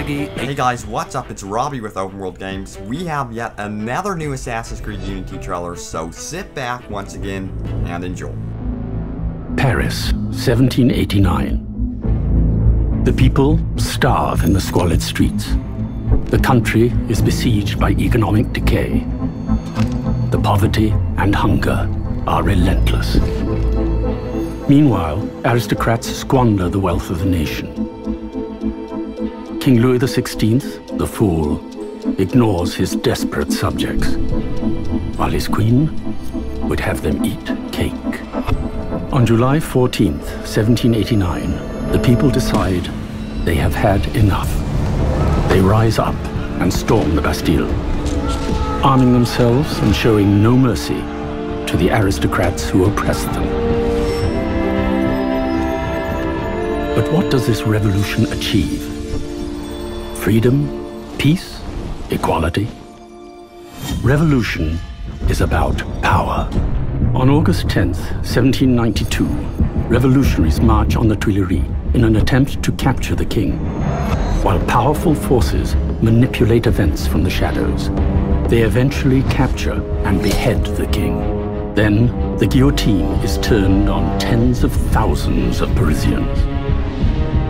Alrighty. Hey guys, what's up? It's Robbie with Open World Games. We have yet another new Assassin's Creed Unity trailer, so sit back once again and enjoy. Paris, 1789. The people starve in the squalid streets. The country is besieged by economic decay. The poverty and hunger are relentless. Meanwhile, aristocrats squander the wealth of the nation. King Louis XVI, the fool, ignores his desperate subjects, while his queen would have them eat cake. On July 14th, 1789, the people decide they have had enough. They rise up and storm the Bastille, arming themselves and showing no mercy to the aristocrats who oppress them. But what does this revolution achieve? Freedom, peace, equality? Revolution is about power. On August 10th, 1792, revolutionaries march on the Tuileries in an attempt to capture the king. While powerful forces manipulate events from the shadows, they eventually capture and behead the king. Then, the guillotine is turned on tens of thousands of Parisians.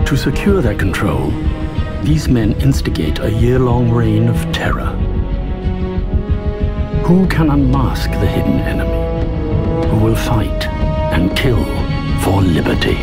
To secure their control, these men instigate a year-long reign of terror. Who can unmask the hidden enemy? Who will fight and kill for liberty?